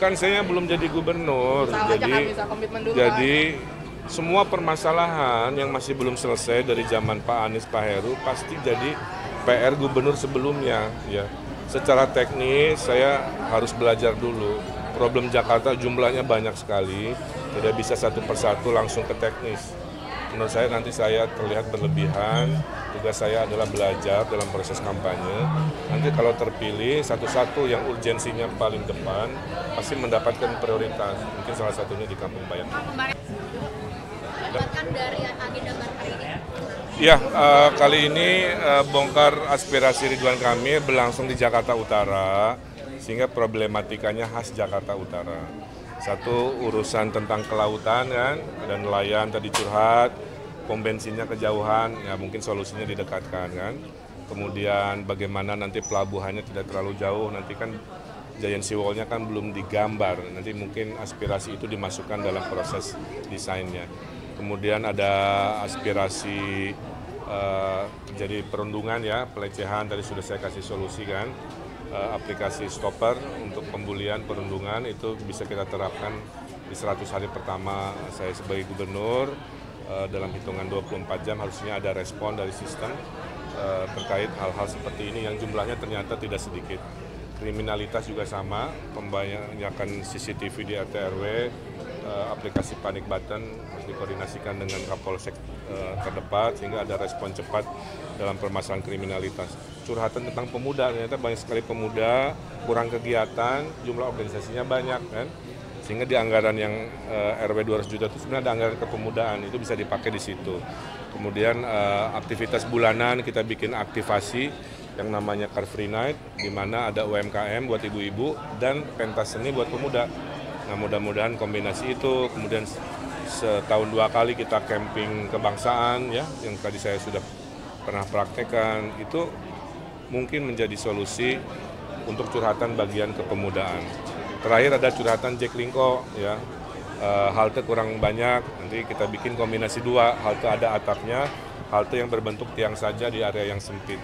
kan saya belum jadi gubernur, jadi semua permasalahan yang masih belum selesai dari zaman Pak Anies, Pak Heru pasti jadi PR gubernur sebelumnya. Ya, secara teknis saya harus belajar dulu. Problem Jakarta jumlahnya banyak sekali, tidak bisa satu persatu langsung ke teknis. Menurut saya nanti saya terlihat berlebihan, tugas saya adalah belajar dalam proses kampanye. Nanti kalau terpilih, satu-satu yang urgensinya paling depan, pasti mendapatkan prioritas. Mungkin salah satunya di Kampung Bayam. Dapatkan dari agenda hari ini? Ya, kali ini bongkar aspirasi Ridwan Kamil berlangsung di Jakarta Utara, sehingga problematikanya khas Jakarta Utara. Satu urusan tentang kelautan kan, ada nelayan tadi curhat, pom bensinnya kejauhan, ya mungkin solusinya didekatkan kan. Kemudian bagaimana nanti pelabuhannya tidak terlalu jauh, nanti kan Giant Sea Wall-nya kan belum digambar, nanti mungkin aspirasi itu dimasukkan dalam proses desainnya. Kemudian ada aspirasi terjadi perundungan ya, pelecehan, tadi sudah saya kasih solusi kan. Aplikasi stopper untuk pembulian perundungan itu bisa kita terapkan di 100 hari pertama saya sebagai gubernur. Dalam hitungan 24 jam harusnya ada respon dari sistem terkait hal-hal seperti ini yang jumlahnya ternyata tidak sedikit. Kriminalitas juga sama, pembanyakan CCTV di RT RW, aplikasi panic button harus dikoordinasikan dengan Kapolsek terdekat sehingga ada respon cepat dalam permasalahan kriminalitas. Curhatan tentang pemuda, ternyata banyak sekali pemuda, kurang kegiatan, jumlah organisasinya banyak kan. Sehingga di anggaran yang RW 200 juta itu sebenarnya ada anggaran kepemudaan, itu bisa dipakai di situ. Kemudian aktivitas bulanan kita bikin aktivasi yang namanya Car Free Night, di mana ada UMKM buat ibu-ibu dan pentas seni buat pemuda. Nah mudah-mudahan kombinasi itu, kemudian setahun 2 kali kita camping kebangsaan ya, yang tadi saya sudah pernah praktekkan, itu mungkin menjadi solusi untuk curhatan bagian kepemudaan. Terakhir ada curhatan Jack Linko ya, halte kurang banyak, nanti kita bikin kombinasi 2, halte ada atapnya, halte yang berbentuk tiang saja di area yang sempit.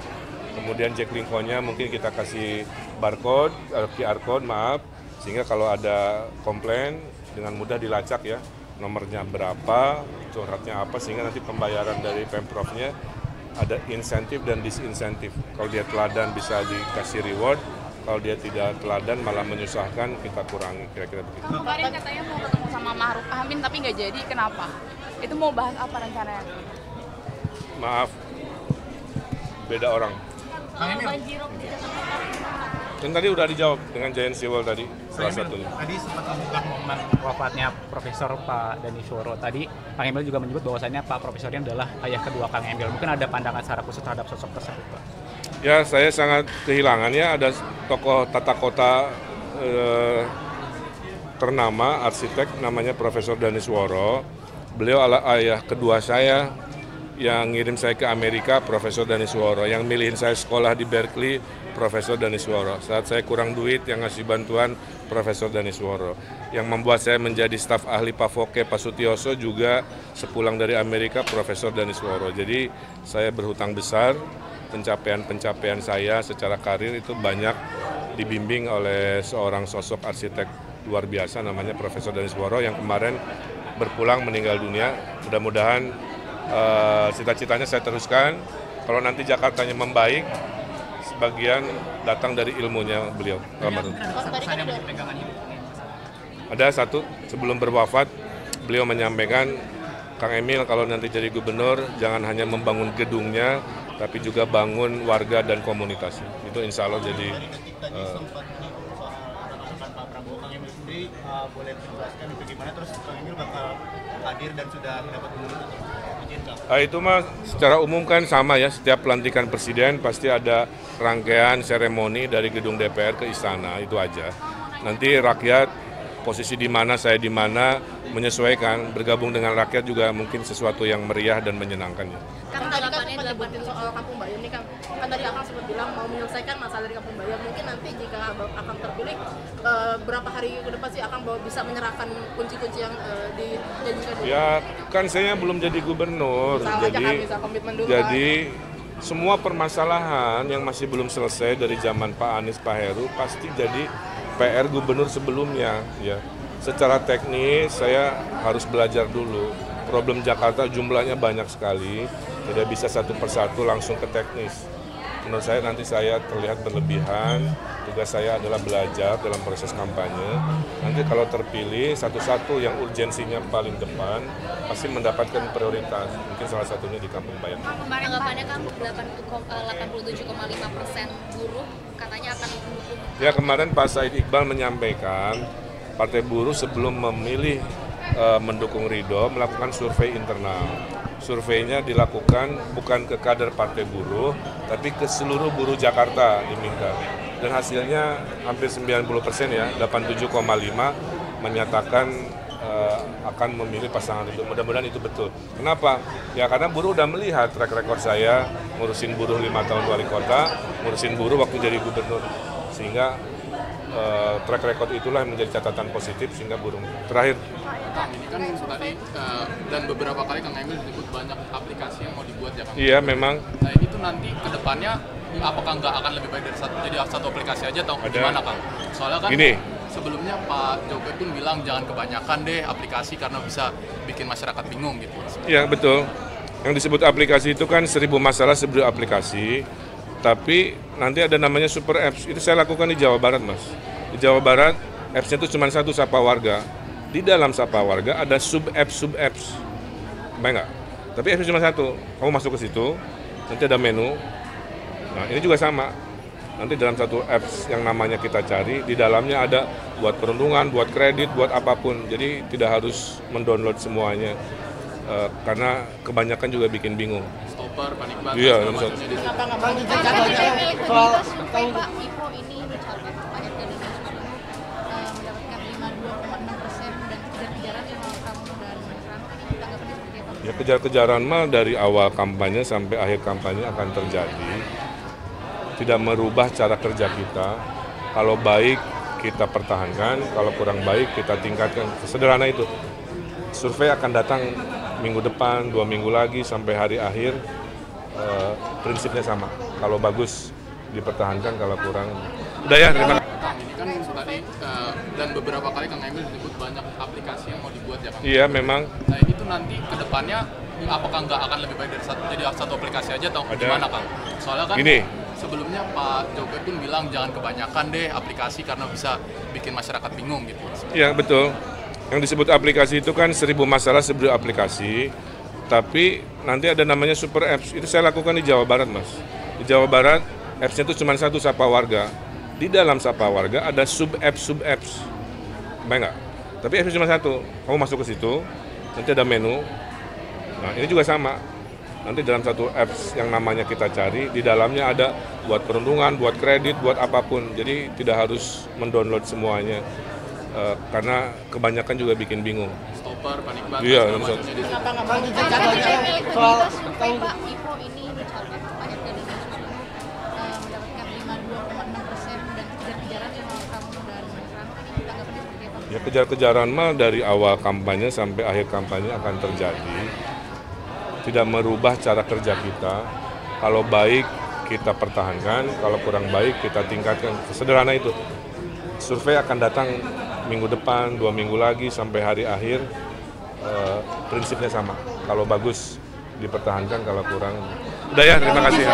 Kemudian Jack Linko-nya mungkin kita kasih barcode, QR code maaf, sehingga kalau ada komplain dengan mudah dilacak ya, nomornya berapa, curhatnya apa, sehingga nanti pembayaran dari Pemprovnya ada insentif dan disinsentif. Kalau dia teladan bisa dikasih reward, kalau dia tidak teladan malah menyusahkan, kita kurangi, kira-kira begitu. Kemarin katanya mau ketemu sama Ma'ruf Amin tapi nggak jadi, kenapa? Itu mau bahas apa rencananya? Maaf, beda orang. Banjirop di Jakarta. Dan tadi udah dijawab dengan Giant Sea Wall tadi, salah satunya. Tadi sempat membuka momen wafatnya Profesor Pak Danishworo. Tadi Kang Emil juga menyebut bahwasannya Pak Profesor ini adalah ayah kedua Kang Emil. Mungkin ada pandangan secara khusus terhadap sosok tersebut, Pak? Ya, saya sangat kehilangan ya, ada tokoh tata kota ternama, arsitek namanya Profesor Danishworo. Beliau adalah ayah kedua saya, yang ngirim saya ke Amerika, Profesor Danishworo. Yang milihin saya sekolah di Berkeley, Profesor Danishworo. Saat saya kurang duit, yang ngasih bantuan, Profesor Danishworo. Yang membuat saya menjadi staf ahli Pak Foke, Pak Sutioso juga sepulang dari Amerika, Profesor Danishworo. Jadi saya berhutang besar, pencapaian-pencapaian saya secara karir itu banyak dibimbing oleh seorang sosok arsitek luar biasa namanya Profesor Danishworo yang kemarin berpulang meninggal dunia. Mudah-mudahan cita-citanya saya teruskan. Kalau nanti Jakartanya membaik, sebagian datang dari ilmunya beliau. Ada satu, sebelum berwafat, beliau menyampaikan, Kang Emil kalau nanti jadi gubernur, jangan hanya membangun gedungnya, tapi juga bangun warga dan komunitasnya. Itu insya Allah jadi... Pak Prabowo, Kang Emil sendiri boleh menjelaskan bagaimana terus Kang Emil bakal hadir dan sudah mendapat izin? Itu mah secara umum kan sama ya, setiap pelantikan presiden pasti ada rangkaian seremoni dari gedung DPR ke istana, itu aja. Nanti rakyat posisi di mana, saya di mana, menyesuaikan, bergabung dengan rakyat juga mungkin sesuatu yang meriah dan menyenangkan. Kan tadi kan sempat nyebutin soal Kampung Bayam nih Kang. Kan tadi Akang sempat bilang mau menyelesaikan masalah dari Kampung Bayam. Mungkin nanti jika Akang terpilih, berapa hari ke depan sih Akang bisa menyerahkan kunci-kunci yang dijanjikan? Ya kan saya belum jadi gubernur, jadi semua permasalahan yang masih belum selesai dari zaman Pak Anies, Pak Heru pasti jadi PR gubernur sebelumnya. Ya, secara teknis saya harus belajar dulu. Problem Jakarta jumlahnya banyak sekali, tidak bisa satu persatu langsung ke teknis. Menurut saya nanti saya terlihat berlebihan. Tugas saya adalah belajar dalam proses kampanye. Nanti kalau terpilih, satu-satu yang urgensinya paling depan pasti mendapatkan prioritas. Mungkin salah satunya di Kampung Bayam. Tanggapannya kan 87,5% buruh katanya akan mendukung. Ya, kemarin Pak Said Iqbal menyampaikan Partai Buruh sebelum memilih mendukung Ridho melakukan survei internal. Surveinya dilakukan bukan ke kader Partai Buruh, tapi ke seluruh buruh Jakarta diminta. Dan hasilnya hampir 90% ya, 87,5 menyatakan akan memilih pasangan itu. Mudah-mudahan itu betul. Kenapa? Ya karena buruh udah melihat track record saya ngurusin buruh 5 tahun wali kota, ngurusin buruh waktu jadi gubernur. Sehingga track record itulah yang menjadi catatan positif sehingga buruh. Terakhir, Kang, ini kan tadi dan beberapa kali Kang Emil disebut banyak aplikasi yang mau dibuat ya Kang. iya memang Nah itu nanti ke depannya apakah nggak akan lebih baik dari satu aplikasi aja atau gimana Kang? Soalnya kan Gini. sebelumnya Pak Jokowi pun bilang jangan kebanyakan deh aplikasi karena bisa bikin masyarakat bingung gitu. Iya betul. Yang disebut aplikasi itu kan 1000 masalah 1000 aplikasi. Tapi nanti ada namanya super apps. Itu saya lakukan di Jawa Barat, Mas. Di Jawa Barat, apps-nya itu cuma satu, Sapa Warga. Di dalam Sapa Warga ada sub-apps. Baik nggak? Tapi apps cuma satu. Kamu masuk ke situ, nanti ada menu. Nah, ini juga sama. Nanti dalam satu apps yang namanya kita cari, di dalamnya ada buat perundungan, buat kredit, buat apapun. Jadi tidak harus mendownload semuanya. Karena kebanyakan juga bikin bingung. Stopper, panik button, Iya, segala macamnya di situ. Soal survei Pak IPO ini mencatat banyak dari mendapatkan 52,6% dan kejar-kejaran yang kamu dan Rano ini tanggapannya seperti apa? Ya kejar-kejaran mah dari awal kampanye sampai akhir kampanye akan terjadi. Tidak merubah cara kerja kita. Kalau baik kita pertahankan, kalau kurang baik kita tingkatkan. Sederhana itu. Survei akan datang minggu depan, 2 minggu lagi sampai hari akhir. Prinsipnya sama. Kalau bagus dipertahankan, kalau kurang. Udah ya, terima kasih. Kang, ini kan tadi dan beberapa kali Kang Emil disebut banyak aplikasi yang mau dibuat ya Kang. Iya memang. Nah itu nanti ke depannya apakah nggak akan lebih baik dari satu aplikasi aja atau gimana Kang? Soalnya kan Gini. sebelumnya Pak Jokowi pun bilang jangan kebanyakan deh aplikasi karena bisa bikin masyarakat bingung gitu. Iya betul. Yang disebut aplikasi itu kan 1000 masalah 1000 aplikasi. Tapi nanti ada namanya super apps. Itu saya lakukan di Jawa Barat, Mas. Di Jawa Barat, apps-nya itu cuma satu, Sapa Warga. Di dalam Sapa Warga ada sub-apps. Baik nggak? Tapi apps cuma satu. Kamu masuk ke situ, nanti ada menu. Nah, ini juga sama. Nanti dalam satu apps yang namanya kita cari, di dalamnya ada buat perundungan, buat kredit, buat apapun. Jadi tidak harus mendownload semuanya. Karena kebanyakan juga bikin bingung. Stopper, panik button, Iya, segala macamnya di situ. Soal survei Pak IPO ini mencatat banyak dari mendapatkan 52,6% dan kejar-kejaran yang kamu dan Rano ini tanggapannya seperti apa? Ya kejar-kejaran mah dari awal kampanye sampai akhir kampanye akan terjadi. Tidak merubah cara kerja kita. Kalau baik kita pertahankan, kalau kurang baik kita tingkatkan. Sederhana itu. Survei akan datang minggu depan, 2 minggu lagi sampai hari akhir. Prinsipnya sama. Kalau bagus dipertahankan, kalau kurang. Udah ya, terima kasih.